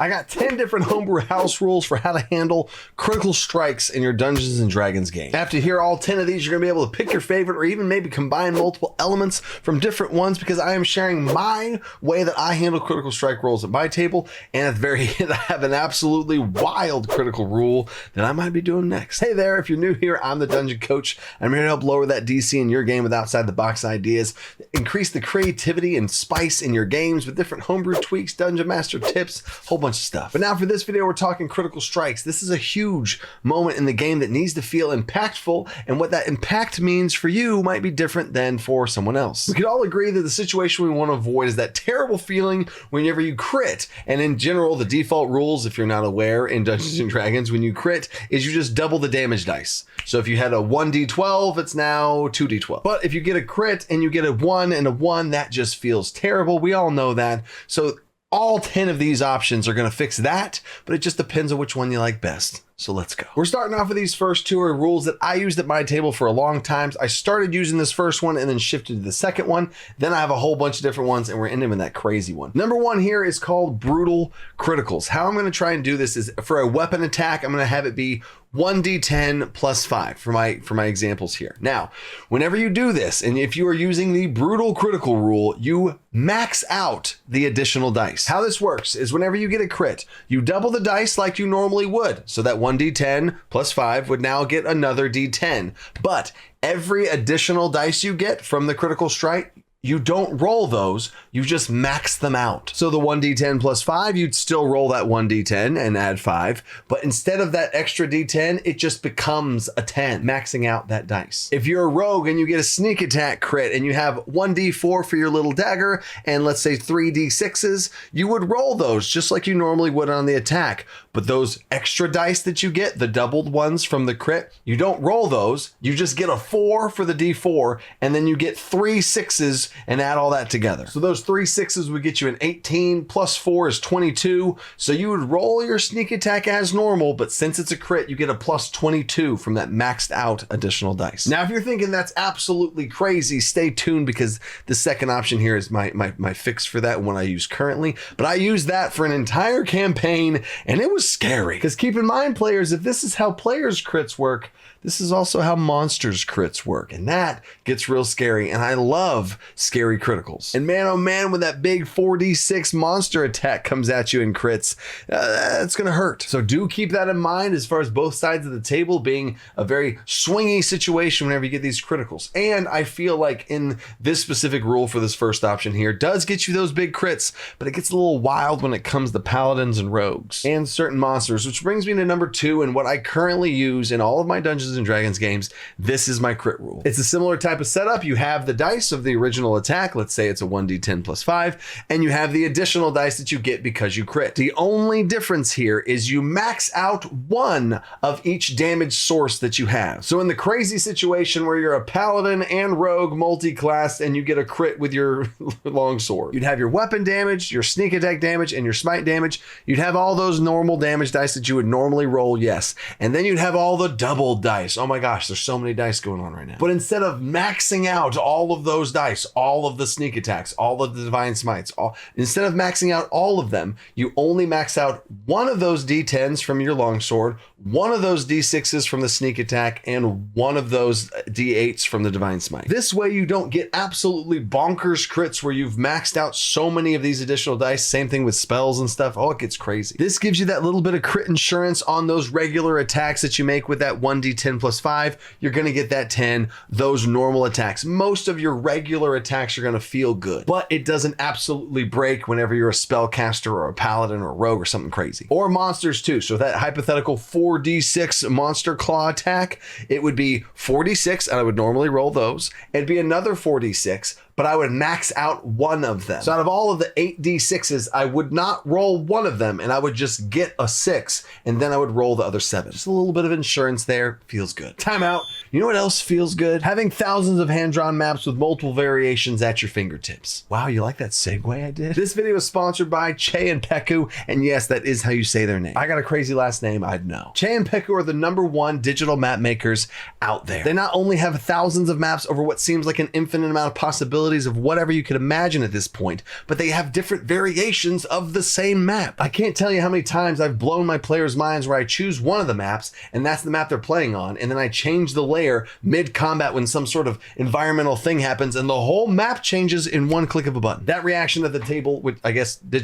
I got 10 different homebrew house rules for how to handle critical strikes in your Dungeons and Dragons game. After you hear all 10 of these, you're gonna be able to pick your favorite or even maybe combine multiple elements from different ones, because I am sharing my way that I handle critical strike rolls at my table. And at the very end, I have an absolutely wild critical rule that I might be doing next. Hey there, if you're new here, I'm the Dungeon Coach. I'm here to help lower that DC in your game with outside the box ideas, increase the creativity and spice in your games with different homebrew tweaks, dungeon master tips, whole bunch of stuff. But now for this video, we're talking critical strikes. This is a huge moment in the game that needs to feel impactful, and what that impact means for you might be different than for someone else. We could all agree that the situation we want to avoid is that terrible feeling whenever you crit. And in general, the default rules, if you're not aware, in Dungeons and Dragons, when you crit, is you just double the damage dice. So if you had a 1d12, it's now 2d12. But if you get a crit and you get a 1 and a 1, that just feels terrible. We all know that. So all 10 of these options are going to fix that, but it just depends on which one you like best. So let's go. We're starting off with these first two are rules that I used at my table for a long time. I started using this first one and then shifted to the second one. Then I have a whole bunch of different ones, and we're ending with that crazy one. Number one here is called brutal criticals. How I'm going to try and do this is for a weapon attack, I'm going to have it be 1d10 plus 5 for my examples here. Now, whenever you do this, and if you are using the brutal critical rule, you max out the additional dice. How this works is whenever you get a crit, you double the dice like you normally would. So that 1d10 plus 5 would now get another d10. But every additional dice you get from the critical strike, you don't roll those, you just max them out. So the 1d10 plus 5, you'd still roll that 1d10 and add 5, but instead of that extra d10, it just becomes a 10, maxing out that dice. If you're a rogue and you get a sneak attack crit and you have 1d4 for your little dagger and let's say 3d6s, you would roll those just like you normally would on the attack. But those extra dice that you get, the doubled ones from the crit, you don't roll those, you just get a 4 for the d4, and then you get 3 6s and add all that together. So those 3 6s would get you an 18, plus 4 is 22. So you would roll your sneak attack as normal, but since it's a crit, you get a plus 22 from that maxed out additional dice. Now, if you're thinking that's absolutely crazy, stay tuned, because the second option here is my fix for that one I use currently. But I used that for an entire campaign, and it was scary. Because keep in mind, players, if this is how players' crits work, this is also how monsters' crits work, and that gets real scary, and I love scary criticals. And man, oh man, when that big 4d6 monster attack comes at you and crits, that's gonna hurt. So do keep that in mind as far as both sides of the table being a very swingy situation whenever you get these criticals. And I feel like in this specific rule for this first option here does get you those big crits, but it gets a little wild when it comes to paladins and rogues and certain monsters, which brings me to number 2 and what I currently use in all of my Dungeons and Dragons games. This is my crit rule. It's a similar type of setup. You have the dice of the original attack. Let's say it's a 1d10 plus 5, and you have the additional dice that you get because you crit. The only difference here is you max out one of each damage source that you have. So in the crazy situation where you're a paladin and rogue multi-class and you get a crit with your longsword, you'd have your weapon damage, your sneak attack damage, and your smite damage. You'd have all those normal damage dice that you would normally roll, yes. And then you'd have all the double dice. Oh my gosh, there's so many dice going on right now. But instead of maxing out all of those dice, all of the sneak attacks, all of the divine smites, instead of maxing out all of them, you only max out one of those d10s from your longsword, one of those d6s from the sneak attack, and one of those d8s from the divine smite. This way you don't get absolutely bonkers crits where you've maxed out so many of these additional dice. Same thing with spells and stuff. Oh, it gets crazy. This gives you that little bit of crit insurance on those regular attacks that you make with that 1d10 plus 5. You're going to get that 10. Those normal attacks, most of your regular attacks are going to feel good, but it doesn't absolutely break whenever you're a spellcaster or a paladin or a rogue or something crazy. Or monsters too. So that hypothetical 4d6 monster claw attack, it would be 4d6, and I would normally roll those. It'd be another 4d6, but I would max out one of them. So out of all of the 8d6s, I would not roll one of them, and I would just get a 6, and then I would roll the other 7. Just a little bit of insurance there. Feels good. Time out. You know what else feels good? Having thousands of hand-drawn maps with multiple variations at your fingertips. Wow, you like that segue I did? This video is sponsored by Che and Peku, and yes, that is how you say their name. I got a crazy last name, I'd know. Che and Peku are the #1 digital map makers out there. They not only have thousands of maps over what seems like an infinite amount of possibilities, abilities of whatever you could imagine at this point, but they have different variations of the same map. I can't tell you how many times I've blown my players' minds where I choose one of the maps, and that's the map they're playing on, and then I change the layer mid-combat when some sort of environmental thing happens, and the whole map changes in one click of a button. That reaction at the table, with, I guess, the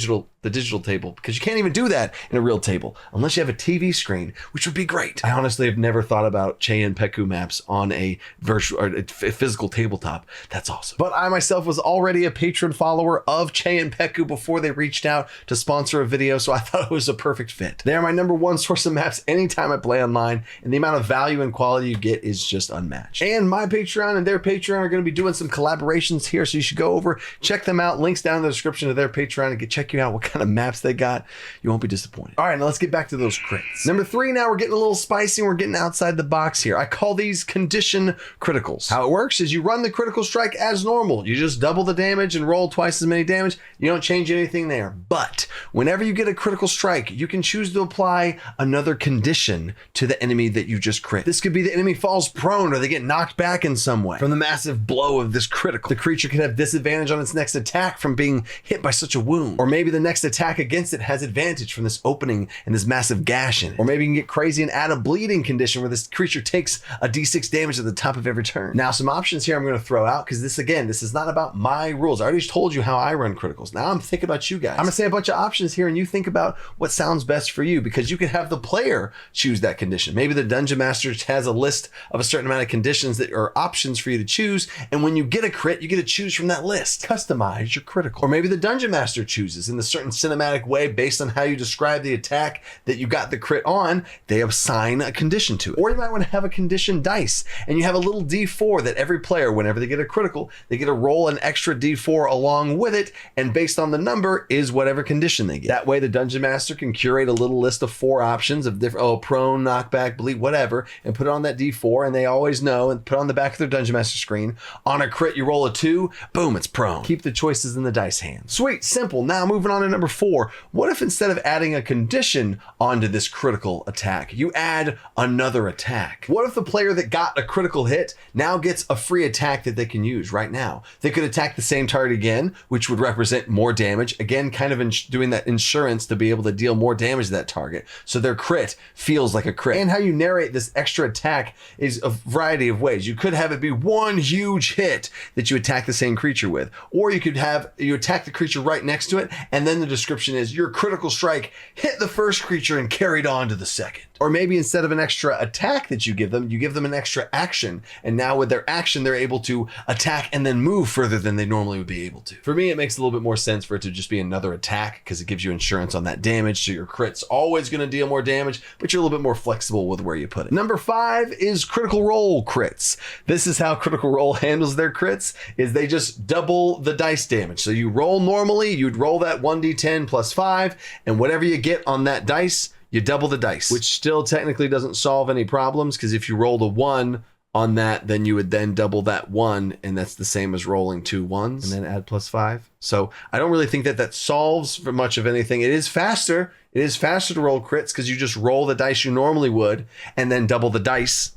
digital table, because you can't even do that in a real table unless you have a TV screen, which would be great. I honestly have never thought about Cheyenne Peku maps on a virtual or a physical tabletop. That's awesome. But I myself was already a patron follower of Cheyenne Peku before they reached out to sponsor a video, so I thought it was a perfect fit. They're my number one source of maps anytime I play online, and the amount of value and quality you get is just unmatched. And my Patreon and their Patreon are going to be doing some collaborations here, so you should go over, check them out. Links down in the description of their Patreon and check you out what kind of maps they got. You won't be disappointed. All right, now let's get back to those crits. Number 3, now we're getting a little spicy and we're getting outside the box here. I call these condition criticals. How it works is you run the critical strike as normal. You just double the damage and roll twice as many damage. You don't change anything there. But whenever you get a critical strike, you can choose to apply another condition to the enemy that you just crit. This could be the enemy falls prone or they get knocked back in some way from the massive blow of this critical. The creature can have disadvantage on its next attack from being hit by such a wound. Or maybe the next attack against it has advantage from this opening and this massive gash in it. Or maybe you can get crazy and add a bleeding condition where this creature takes a d6 damage at the top of every turn. Now, some options here I'm going to throw out because this is not about my rules. I already told you how I run criticals. Now I'm thinking about you guys. I'm going to say a bunch of options here and you think about what sounds best for you, because you could have the player choose that condition. Maybe the dungeon master has a list of a certain amount of conditions that are options for you to choose, and when you get a crit, you get to choose from that list. Customize your critical. Or maybe the dungeon master chooses in a certain cinematic way based on how you describe the attack that you got the crit on. They assign a condition to it. Or you might want to have a condition dice, and you have a little d4 that every player, whenever they get a critical, they get to roll an extra d4 along with it, and based on the number is whatever condition they get. That way the dungeon master can curate a little list of 4 options of different, prone, knockback, bleed, whatever, and put it on that d4, and they always know, and put it on the back of their dungeon master screen. On a crit, you roll a 2, boom, it's prone. Keep the choices in the dice hand. Sweet, simple. Now moving on to number 4. What if instead of adding a condition onto this critical attack, you add another attack? What if the player that got a critical hit now gets a free attack that they can use right now? They could attack the same target again, which would represent more damage. Again, kind of doing that insurance to be able to deal more damage to that target, so their crit feels like a crit. And how you narrate this extra attack is a variety of ways. You could have it be one huge hit that you attack the same creature with, or you could have you attack the creature right next to it, and then the description is your critical strike hit the first creature and carried on to the second. Or maybe instead of an extra attack that you give them an extra action, and now with their action they're able to attack and then move further than they normally would be able to. For me, it makes a little bit more sense for it to just be another attack, because it gives you insurance on that damage, so your crit's always going to deal more damage, but you're a little bit more flexible with where you put it. Number 5 is critical role crits. This is how Critical Role handles their crits, is they just double the dice damage. So you roll normally, you'd roll that 1d10 plus 5, and whatever you get on that dice, you double the dice, which still technically doesn't solve any problems, because if you rolled a 1 on that, then you would then double that 1, and that's the same as rolling 2 1s and then add plus 5. So I don't really think that solves for much of anything. It is faster. It is faster to roll crits because you just roll the dice you normally would and then double the dice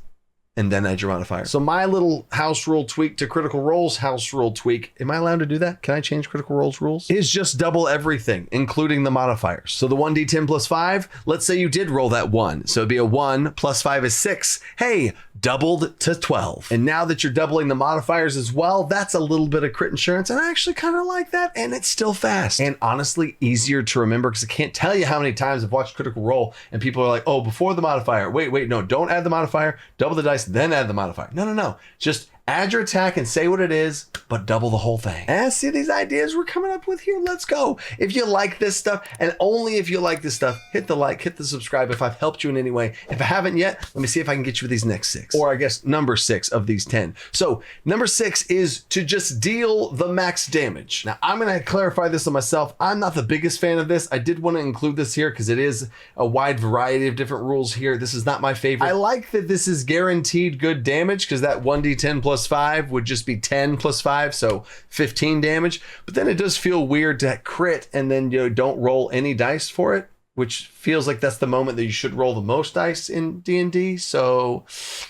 and then add your modifier. So my little house rule tweak to Critical Role's house rule tweak, am I allowed to do that? Can I change Critical Role's rules? Is just double everything, including the modifiers. So the 1d10 plus 5, let's say you did roll that 1. So it'd be a 1 plus 5 is 6. Hey, doubled to 12. And now that you're doubling the modifiers as well, that's a little bit of crit insurance. And I actually kind of like that. And it's still fast. And honestly, easier to remember, because I can't tell you how many times I've watched Critical Role and people are like, oh, before the modifier, wait, no, don't add the modifier, double the dice, then add the modifier. No. Just add your attack and say what it is, but double the whole thing. And see these ideas we're coming up with here? Let's go. If you like this stuff, and only if you like this stuff, hit the like, hit the subscribe if I've helped you in any way. If I haven't yet, let me see if I can get you with these next 6. Or I guess number 6 of these 10. So number 6 is to just deal the max damage. Now I'm going to clarify this on myself. I'm not the biggest fan of this. I did want to include this here because it is a wide variety of different rules here. This is not my favorite. I like that this is guaranteed good damage, because that 1d10 plus 5 would just be 10 plus 5, so 15 damage. But then it does feel weird to crit and then don't roll any dice for it. which feels like that's the moment that you should roll the most dice in D&D. So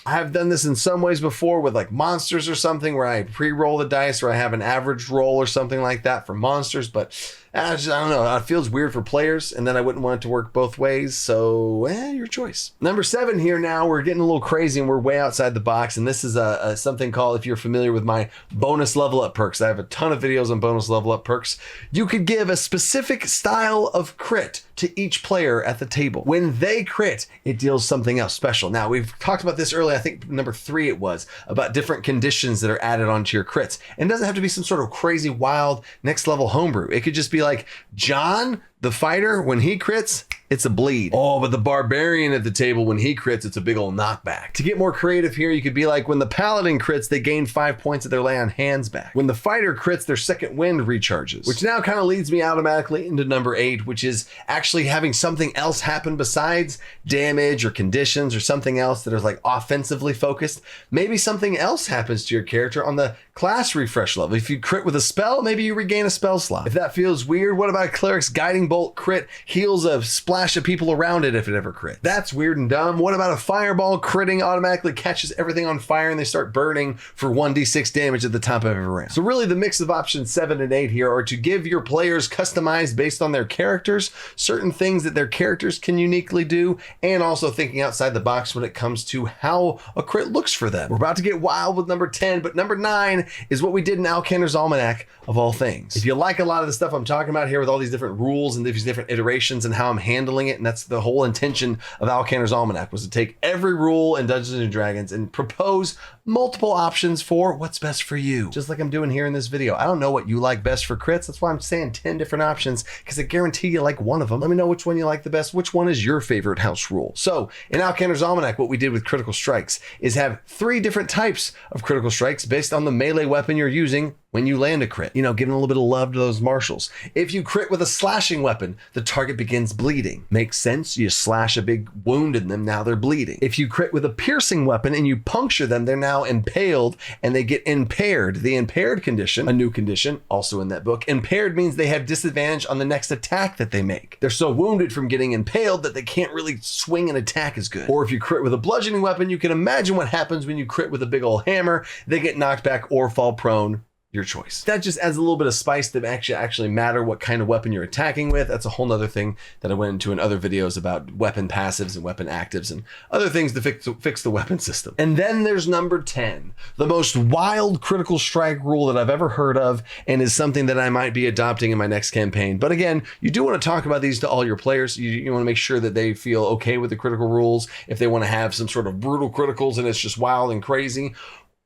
I have done this in some ways before with like monsters or something where I pre-roll the dice, or I have an average roll or something like that for monsters. But I don't know. It feels weird for players, and then I wouldn't want it to work both ways. So your choice. Number 7 here now, we're getting a little crazy and we're way outside the box. And this is something called, if you're familiar with my bonus level up perks, I have a ton of videos on bonus level up perks. You could give a specific style of crit to each player at the table. When they crit, it deals something else special. Now, we've talked about this earlier, I think number 3 it was, about different conditions that are added onto your crits. And it doesn't have to be some sort of crazy, wild, next level homebrew. It could just be like, John, the fighter, when he crits, it's a bleed. Oh, but the barbarian at the table, when he crits, it's a big old knockback. To get more creative here, you could be like, when the paladin crits, they gain 5 points of their lay on hands back. When the fighter crits, their second wind recharges. Which now kind of leads me automatically into number 8, which is actually having something else happen besides damage or conditions or something else that is like offensively focused. Maybe something else happens to your character on the class refresh level. If you crit with a spell, maybe you regain a spell slot. If that feels weird, what about a cleric's guiding bolt crit heals a splash of people around it if it ever crit? That's weird and dumb. What about a fireball critting automatically catches everything on fire and they start burning for 1d6 damage at the top of every round? So really the mix of options 7 and 8 here are to give your players customized based on their characters, certain things that their characters can uniquely do, and also thinking outside the box when it comes to how a crit looks for them. We're about to get wild with number 10, but number 9 is what we did in Alkandar's Almanac of all things. If you like a lot of the stuff I'm talking about here with all these different rules and these different iterations and how I'm handling it, and that's the whole intention of Alkandar's Almanac, was to take every rule in Dungeons and Dragons and propose multiple options for what's best for you. Just like I'm doing here in this video. I don't know what you like best for crits. That's why I'm saying 10 different options, because I guarantee you like one of them. Let me know which one you like the best. Which one is your favorite house rule? So in Alkandar's Almanac, what we did with critical strikes is have 3 different types of critical strikes based on the melee weapon you're using when you land a crit. You know, giving a little bit of love to those marshals. If you crit with a slashing weapon, the target begins bleeding. Makes sense. You slash a big wound in them, now they're bleeding. If you crit with a piercing weapon and you puncture them, they're now impaled and they get impaired. The impaired condition, a new condition, also in that book. Impaired means they have disadvantage on the next attack that they make. They're so wounded from getting impaled that they can't really swing an attack as good. Or if you crit with a bludgeoning weapon, you can imagine what happens when you crit with a big old hammer. They get knocked back or fall prone. Your choice. That just adds a little bit of spice to actually matter what kind of weapon you're attacking with. That's a whole nother thing that I went into in other videos about weapon passives and weapon actives and other things to fix the weapon system. And then there's number 10, the most wild critical strike rule that I've ever heard of, and is something that I might be adopting in my next campaign. But again, you do want to talk about these to all your players. You want to make sure that they feel okay with the critical rules. If they want to have some sort of brutal criticals and it's just wild and crazy,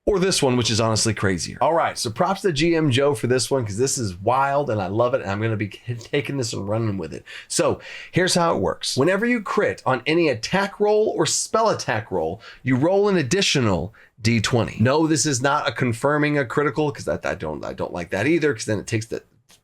or this one, which is honestly crazier. All right, so props to GM Joe for this one, because this is wild and I love it, and I'm going to be taking this and running with it. So here's how it works. Whenever you crit on any attack roll or spell attack roll, you roll an additional D20. No, this is not a confirming a critical, because I don't like that either, because then it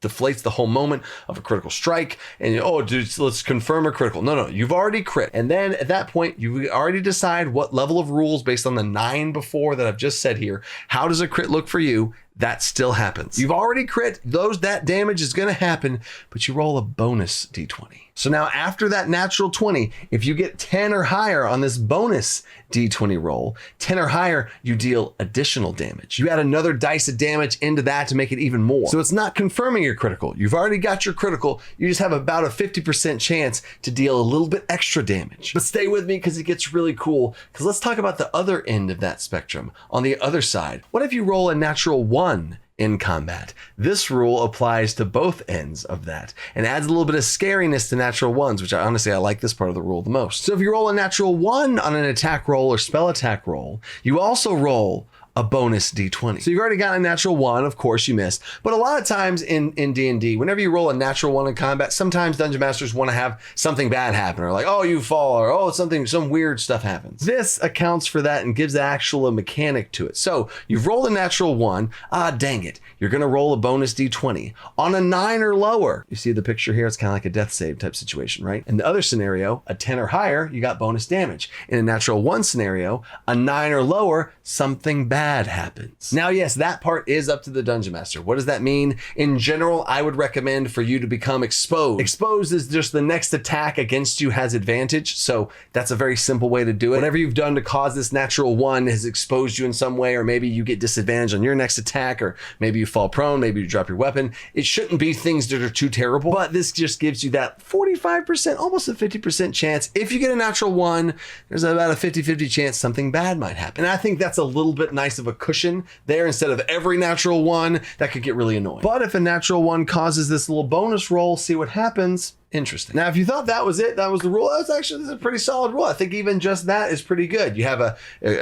deflates the whole moment of a critical strike, and dude, let's confirm a critical. No, you've already crit. And then at that point, you already decide what level of rules based on the 9 before that I've just said here. How does a crit look for you? That still happens. You've already crit, that damage is going to happen, but you roll a bonus D20. So now after that natural 20, if you get 10 or higher on this bonus D20 roll, 10 or higher, you deal additional damage. You add another dice of damage into that to make it even more. So it's not confirming your critical. You've already got your critical. You just have about a 50% chance to deal a little bit extra damage. But stay with me, because it gets really cool, because let's talk about the other end of that spectrum. On the other side, what if you roll a natural 1 in combat? This rule applies to both ends of that and adds a little bit of scariness to natural 1s, which I like this part of the rule the most. So if you roll a natural 1 on an attack roll or spell attack roll, you also roll a bonus D20. So you've already got a natural 1, of course you missed. But a lot of times in D&D, whenever you roll a natural 1 in combat, sometimes Dungeon Masters want to have something bad happen, or like, oh, you fall, or some weird stuff happens. This accounts for that and gives the actual mechanic to it. So you've rolled a natural 1, dang it, you're gonna roll a bonus D20. On a 9 or lower, you see the picture here, it's kind of like a death save type situation, right? In the other scenario, a 10 or higher, you got bonus damage. In a natural 1 scenario, a 9 or lower, something bad bad happens. Now, yes, that part is up to the Dungeon Master. What does that mean? In general, I would recommend for you to become exposed. Exposed is just the next attack against you has advantage. So that's a very simple way to do it. Whatever you've done to cause this natural one has exposed you in some way, or maybe you get disadvantage on your next attack, or maybe you fall prone, maybe you drop your weapon. It shouldn't be things that are too terrible, but this just gives you that 45%, almost a 50% chance. If you get a natural one, there's about a 50-50 chance something bad might happen. And I think that's a little bit nice of a cushion there instead of every natural one. That could get really annoying. But if a natural one causes this little bonus roll, see what happens. Interesting. Now, if you thought that was it, that was the rule, this is a pretty solid rule. I think even just that is pretty good. You have a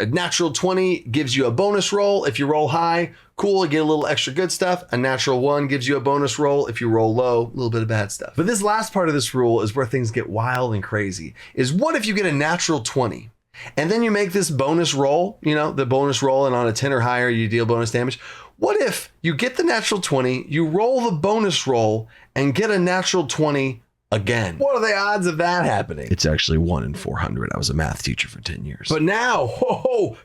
natural 20 gives you a bonus roll. If you roll high, cool, you get a little extra good stuff. A natural 1 gives you a bonus roll. If you roll low, a little bit of bad stuff. But this last part of this rule is where things get wild and crazy, is what if you get a natural 20? And then you make this bonus roll, the bonus roll, and on a 10 or higher, you deal bonus damage. What if you get the natural 20, you roll the bonus roll, and get a natural 20 again? What are the odds of that happening? It's actually 1 in 400. I was a math teacher for 10 years. But now,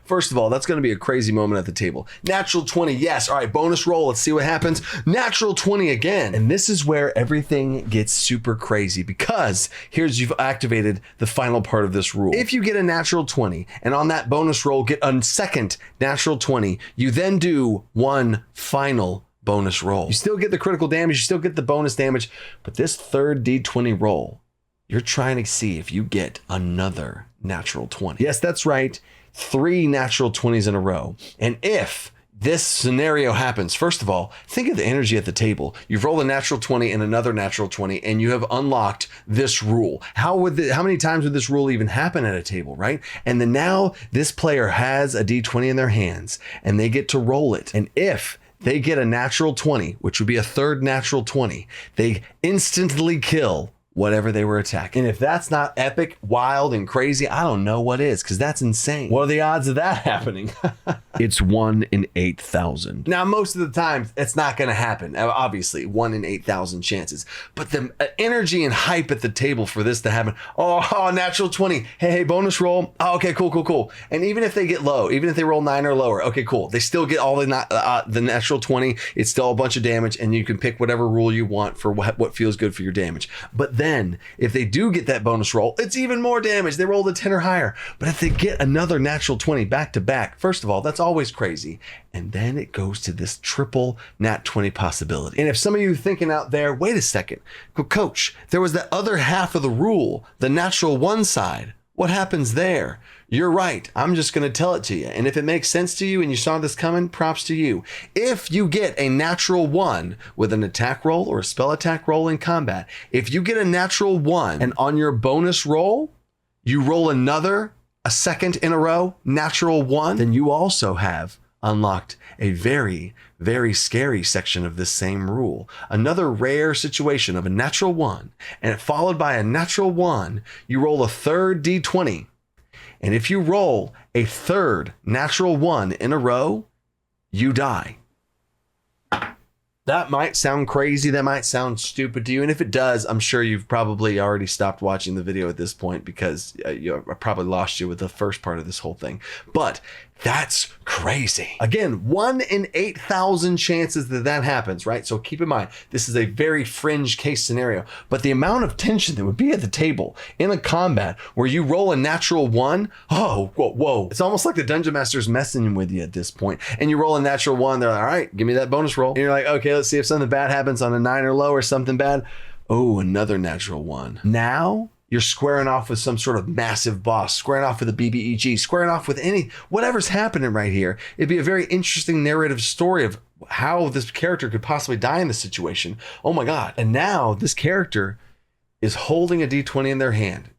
first of all, that's going to be a crazy moment at the table. Natural 20, yes. All right, bonus roll. Let's see what happens. Natural 20 again. And this is where everything gets super crazy, because you've activated the final part of this rule. If you get a natural 20 and on that bonus roll get a second natural 20, you then do one final bonus roll. You still get the critical damage, you still get the bonus damage, but this third D20 roll, you're trying to see if you get another natural 20. Yes, that's right. 3 natural 20s in a row. And if this scenario happens, first of all, think of the energy at the table. You've rolled a natural 20 and another natural 20, and you have unlocked this rule. How many times would this rule even happen at a table, right? And then now this player has a D20 in their hands, and they get to roll it. And if they get a natural 20, which would be a third natural 20, they instantly kill whatever they were attacking. And if that's not epic, wild, and crazy, I don't know what is, because that's insane. What are the odds of that happening? It's 1 in 8,000. Now, most of the time, it's not going to happen. Obviously, 1 in 8,000 chances. But the energy and hype at the table for this to happen, natural 20. Hey, bonus roll. Oh, okay, cool. And even if they get low, even if they roll 9 or lower, okay, cool. They still get all the natural 20. It's still a bunch of damage, and you can pick whatever rule you want for what feels good for your damage. But then, if they do get that bonus roll, it's even more damage. They rolled a 10 or higher. But if they get another natural 20 back to back, first of all, that's always crazy. And then it goes to this triple nat 20 possibility. And if some of you are thinking out there, wait a second, coach, there was that other half of the rule, the natural 1 side. What happens there? You're right. I'm just going to tell it to you. And if it makes sense to you and you saw this coming, props to you. If you get a natural 1 with an attack roll or a spell attack roll in combat, if you get a natural 1 and on your bonus roll, you roll a second in a row, natural 1, then you also have unlocked a very, very scary section of this same rule. Another rare situation of a natural 1 and followed by a natural 1, you roll a third D20. And if you roll a third natural 1 in a row, you die. That might sound crazy. That might sound stupid to you. And if it does, I'm sure you've probably already stopped watching the video at this point, because I probably lost you with the first part of this whole thing. But that's crazy. Again, 1 in 8,000 chances that happens, right? So keep in mind, this is a very fringe case scenario, but the amount of tension that would be at the table in a combat where you roll a natural 1, whoa. It's almost like the Dungeon Master's messing with you at this point. And you roll a natural 1, they're like, all right, give me that bonus roll. And you're like, okay, let's see if something bad happens on a 9 or lower, something bad. Oh, another natural 1. Now you're squaring off with some sort of massive boss, squaring off with a BBEG, squaring off with whatever's happening right here. It'd be a very interesting narrative story of how this character could possibly die in this situation. Oh my God. And now this character is holding a D20 in their hand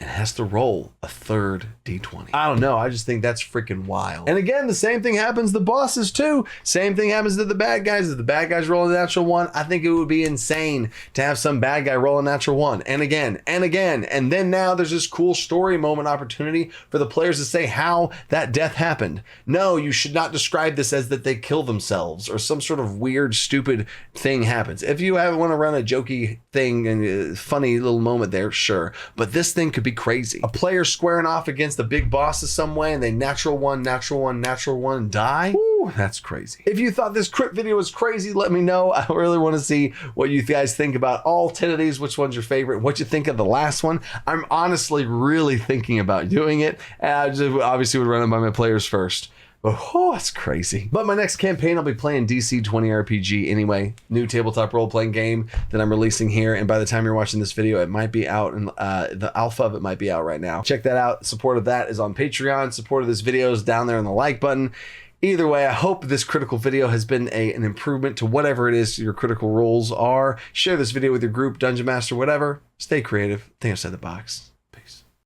and has to roll a third D20. I don't know. I just think that's freaking wild. And again, the same thing happens to the bosses too. Same thing happens to the bad guys. If the bad guys roll a natural 1, I think it would be insane to have some bad guy roll a natural 1 and again and again. And then now there's this cool story moment opportunity for the players to say how that death happened. No, you should not describe this as that they kill themselves or some sort of weird, stupid thing happens. If you want to run a jokey thing and a funny little moment there, sure. But this thing could be crazy. crazy. A player squaring off against the big bosses some way and they natural one, and die. Ooh, that's crazy. If you thought this crit video was crazy, let me know. I really want to see what you guys think about all 10 of these. Which one's your favorite? What you think of the last one? I'm honestly really thinking about doing it. And I just obviously would run it by my players first. Oh, that's crazy. But my next campaign, I'll be playing DC 20 RPG anyway. New tabletop role-playing game that I'm releasing here. And by the time you're watching this video, it might be out, and the alpha of it might be out right now. Check that out. Support of that is on Patreon. Support of this video is down there in the like button. Either way, I hope this critical video has been an improvement to whatever it is your critical roles are. Share this video with your group, Dungeon Master, whatever. Stay creative. Think outside the box. Peace.